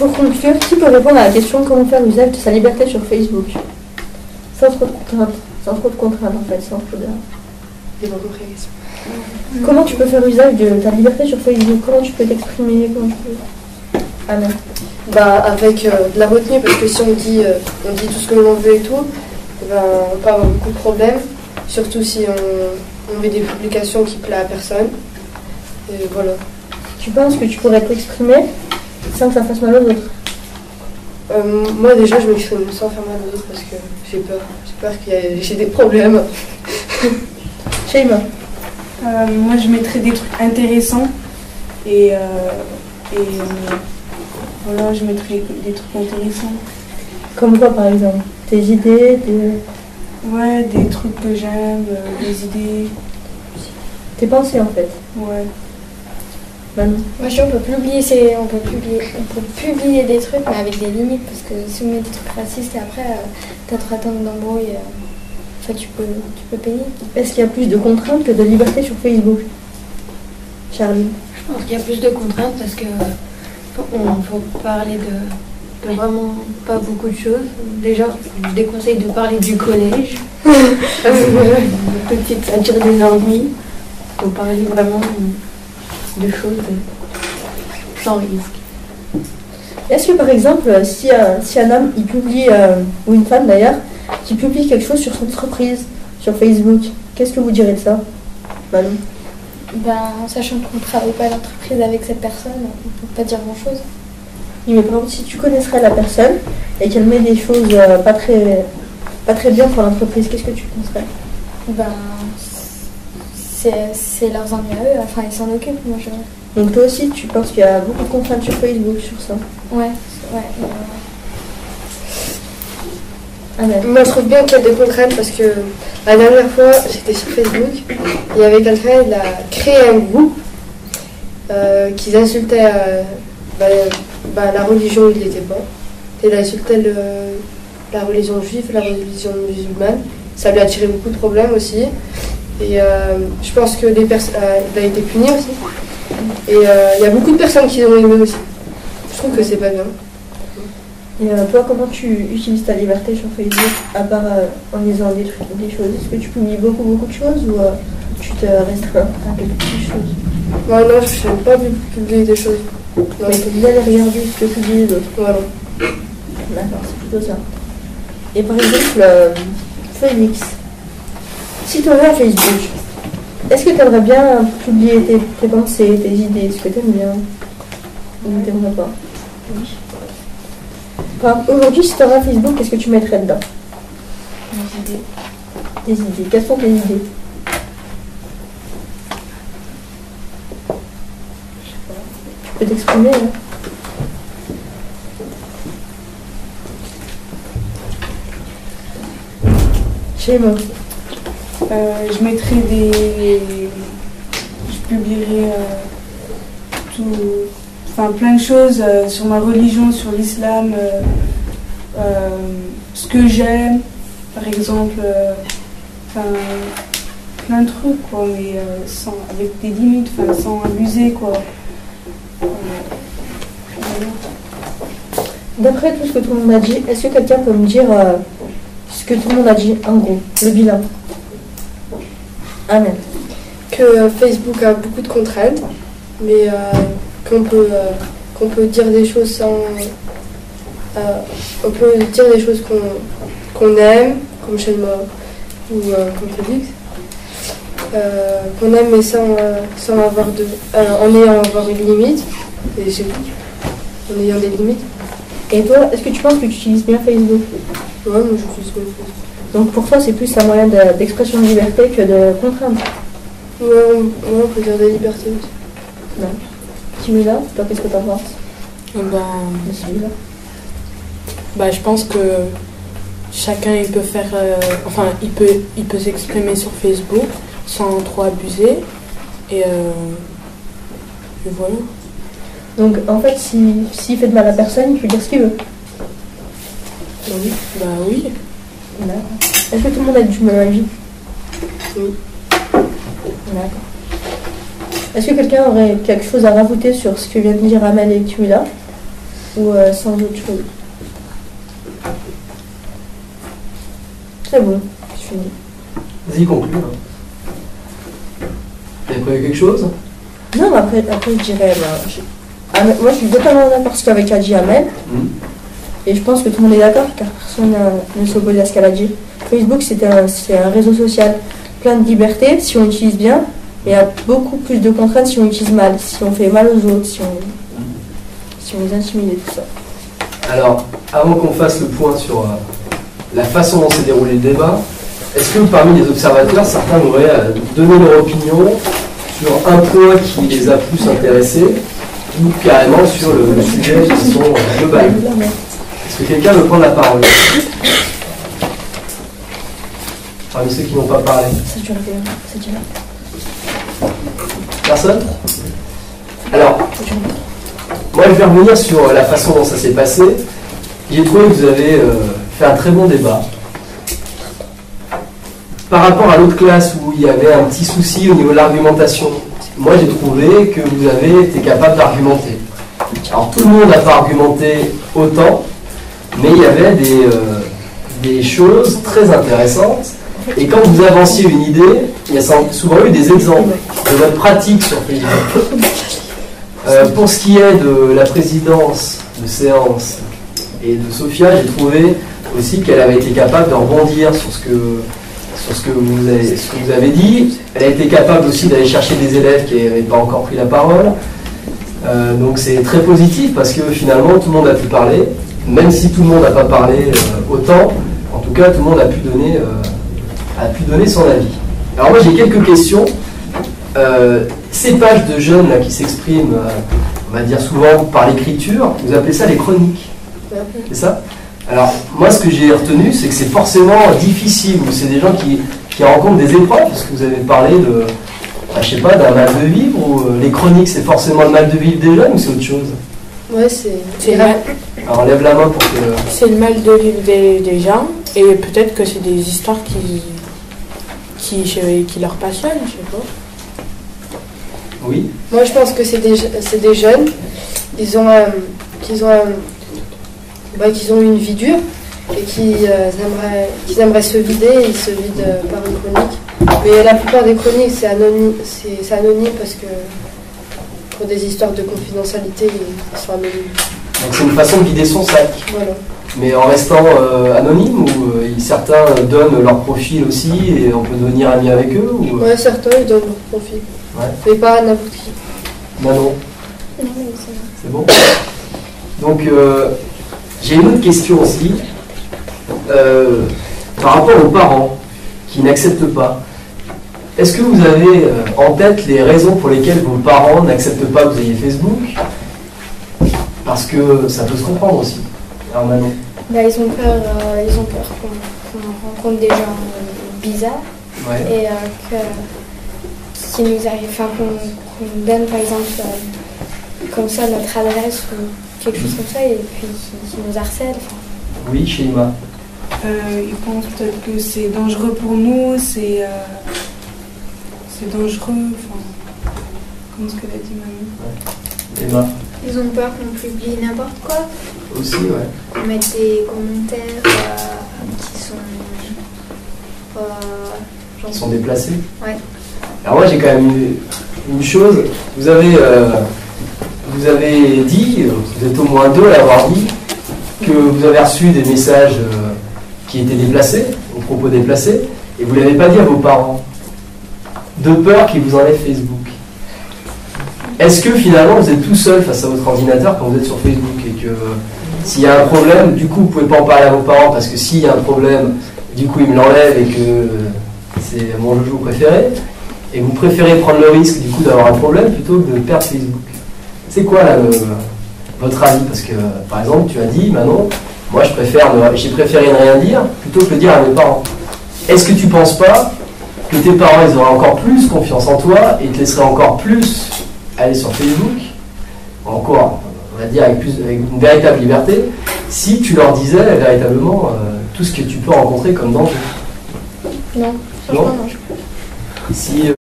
Pour conclure, qui peut répondre à la question comment faire usage de sa liberté sur Facebook? Sans trop de contraintes. Sans trop de contraintes en fait, sans trop de... J'ai pas compris la question. Comment tu peux faire usage de ta liberté sur Facebook? Comment tu peux t'exprimer? Comment tu peux... Ah non. Bah avec de la retenue, parce que si on dit tout ce que l'on veut et tout, ben, on peut avoir beaucoup de problèmes, surtout si on met des publications qui plaisent à personne. Et voilà. Tu penses que tu pourrais t'exprimer sans que ça fasse mal aux autres? Moi déjà je m'exprime sans faire mal aux autres parce que j'ai peur. J'ai peur j'ai des problèmes. Shaima. Moi je mettrais des trucs intéressants et voilà, je mettrais des trucs intéressants. Comme quoi par exemple? Tes idées, Ouais, des trucs que j'aime, des idées. tes pensées en fait. Ouais. Manon. Moi je dis on peut publier des trucs mais avec des limites parce que si on met des trucs racistes et après t'as trop attendre d'embrouille, tu peux payer. Est-ce qu'il y a plus de contraintes que de liberté sur Facebook? Charlie. Je pense qu'il y a plus de contraintes parce que faut parler de vraiment pas beaucoup de choses. Déjà, je déconseille de parler du collège. Tout de suite, ça attire des ennuis. Il faut parler vraiment de choses sans risque. Est-ce que par exemple, si un homme il publie, ou une femme d'ailleurs, qui publie quelque chose sur son entreprise, sur Facebook, qu'est-ce que vous direz de ça, Manon? En sachant qu'on ne travaille pas à l'entreprise avec cette personne, on ne peut pas dire grand-chose. Oui, mais par exemple, si tu connaisserais la personne et qu'elle met des choses pas très bien pour l'entreprise, qu'est-ce que tu penserais? C'est leurs ennuis à eux, enfin ils s'en occupent, moi je... Donc toi aussi, tu penses qu'il y a beaucoup de contraintes sur Facebook sur ça? Ouais. Moi je trouve bien qu'il y a des contraintes parce que la dernière fois j'étais sur Facebook, il y avait quelqu'un, il a créé un groupe qui insultait la religion où il n'était pas. Il insultait la religion juive, la religion musulmane. Ça lui a attiré beaucoup de problèmes aussi. Et je pense que il a été puni aussi. Et il y a beaucoup de personnes qui l'ont aimé aussi. Je trouve que c'est pas bien. Et toi, comment tu utilises ta liberté sur Facebook, à part en lisant des choses? Est-ce que tu publies beaucoup de choses ou tu te restreins à quelques petites choses? Non, je n'aime pas publier des choses. Non. Mais tu bien regarder ce que publient les autres. Voilà. D'accord, c'est plutôt ça. Et par exemple, Phoenix, si tu aurais un Facebook, est-ce que tu aimerais bien publier tes pensées, tes idées, ce que tu aimes bien? Ou tu n'aimerais pas? Oui. Aujourd'hui, si tu aurais un Facebook, qu'est-ce que tu mettrais dedans? Mes idées. Tes idées. Quelles sont tes idées? Tu peux t'exprimer, hein? Chez moi. Je mettrai je publierai plein de choses sur ma religion, sur l'islam, ce que j'aime, par exemple, plein de trucs, quoi, mais avec des limites, sans abuser, quoi. D'après tout ce que tout le monde a dit, est-ce que quelqu'un peut me dire ce que tout le monde a dit, en gros, le bilan? Amen. Que Facebook a beaucoup de contraintes, mais qu'on peut dire des choses sans... on peut dire des choses qu'on aime, comme chez moi, ou comme Félix, qu'on aime mais sans avoir en ayant avoir une limite, et c'est tout, en ayant des limites. Et toi, est-ce que tu penses que tu utilises bien Facebook? Ouais, moi j'utilise bien Facebook. Donc pour toi, c'est plus un moyen d'expression de liberté que de contrainte? Ouais, on peut dire des libertés aussi. Non. Timula, toi, qu'est-ce que t'en penses? Je pense que chacun il peut faire, il peut s'exprimer sur Facebook sans trop abuser et voilà. Donc en fait, s'il fait de mal à personne, il peut dire ce qu'il veut. Oui. Oui. D'accord. Est-ce que tout le monde a du même avis? Oui. D'accord. Est-ce que quelqu'un aurait quelque chose à rajouter sur ce que vient de dire Amel et Timula? ou sans autre chose? C'est bon, je finis. Vas-y, conclue. T'avais prévu quelque chose? Non, mais après je dirais, moi je suis totalement d'accord avec ce qu'avait dit Amel. Et je pense que tout le monde est d'accord car personne ne s'oppose à ce qu'elle a dit. Facebook c'est un réseau social plein de liberté si on l'utilise bien, et il y a beaucoup plus de contraintes si on l'utilise mal, si on fait mal aux autres, si on les intimide et tout ça. Alors, avant qu'on fasse le point sur la façon dont s'est déroulé le débat, est-ce que parmi les observateurs, certains auraient donné leur opinion sur un point qui les a plus intéressés ou carrément sur le sujet qui sont global? Est-ce que quelqu'un veut prendre la parole? Parmi ceux qui n'ont pas parlé. Personne? Alors, moi je vais revenir sur la façon dont ça s'est passé. J'ai trouvé que vous avez fait un très bon débat. Par rapport à l'autre classe où il y avait un petit souci au niveau de l'argumentation, moi j'ai trouvé que vous avez été capable d'argumenter. Alors tout le monde n'a pas argumenté autant, mais il y avait des choses très intéressantes. Et quand vous avanciez une idée, il y a souvent eu des exemples de votre pratique sur Facebook. Pour ce qui est de la présidence de séance et de Sophia, j'ai trouvé aussi qu'elle avait été capable de rebondir sur ce que vous avez dit. Elle a été capable aussi d'aller chercher des élèves qui n'avaient pas encore pris la parole. Donc c'est très positif parce que finalement tout le monde a pu parler, même si tout le monde n'a pas parlé autant, en tout cas tout le monde a pu donner son avis. Alors moi j'ai quelques questions. Ces pages de jeunes là, qui s'expriment, on va dire souvent par l'écriture, vous appelez ça les chroniques, c'est ça? Alors moi ce que j'ai retenu c'est que c'est forcément difficile, ou c'est des gens qui rencontrent des épreuves, parce que vous avez parlé de, je sais pas, d'un mal de vivre, ou les chroniques c'est forcément le mal de vivre des jeunes, ou c'est autre chose? Ouais, c'est mal. Alors lève la main pour que... C'est le mal de vivre des gens, et peut-être que c'est des histoires qui leur passionnent, je sais pas. Oui. Moi je pense que c'est des jeunes, qu'ils ont une vie dure et qu'ils aimeraient se vider, et ils se vident par une chronique. Mais la plupart des chroniques c'est anonyme parce que pour des histoires de confidentialité ils sont anonymes. Donc c'est une façon de vider son sac. Voilà. Mais en restant anonyme, ou certains donnent leur profil aussi et on peut devenir ami avec eux ou... Ouais, certains ils donnent leur profil. Ouais. Mais pas à n'importe qui. Manon, Non, mais c'est bon. c'est bon. Donc j'ai une autre question aussi. Par rapport aux parents qui n'acceptent pas. Est-ce que vous avez en tête les raisons pour lesquelles vos parents n'acceptent pas que vous ayez Facebook? Parce que ça peut se comprendre aussi. Alors Manon. Bah, ils ont peur qu'on rencontre des gens bizarres, Ouais. et qui nous arrive, enfin qu'on donne par exemple comme ça notre adresse ou quelque chose comme ça, et puis qui nous harcèlent. Oui, Sheima. Ils pensent peut-être que c'est dangereux pour nous, c'est dangereux, comme ce qu'elle a dit Manon. Emma. Ils ont peur qu'on publie n'importe quoi, Aussi, ouais. qu'on mette des commentaires qui sont Ils sont déplacés. Ouais. Alors moi j'ai quand même une chose. Vous avez dit, vous êtes au moins deux à l'avoir dit, que vous avez reçu des messages qui étaient déplacés, aux propos déplacés, et vous ne l'avez pas dit à vos parents, de peur qu'ils vous enlèvent Facebook. Est-ce que finalement vous êtes tout seul face à votre ordinateur quand vous êtes sur Facebook, et que s'il y a un problème, du coup vous ne pouvez pas en parler à vos parents, parce que s'il y a un problème, du coup ils me l'enlèvent et que c'est mon joujou préféré, et vous préférez prendre le risque du coup d'avoir un problème plutôt que de perdre Facebook? C'est quoi là votre avis? Parce que par exemple tu as dit Manon, moi j'ai préféré ne rien dire plutôt que le dire à mes parents. Est-ce que tu ne penses pas que tes parents ils auraient encore plus confiance en toi et te laisseraient encore plus aller sur Facebook, encore on va dire avec une véritable liberté, si tu leur disais véritablement tout ce que tu peux rencontrer comme danger? Non, franchement non. Si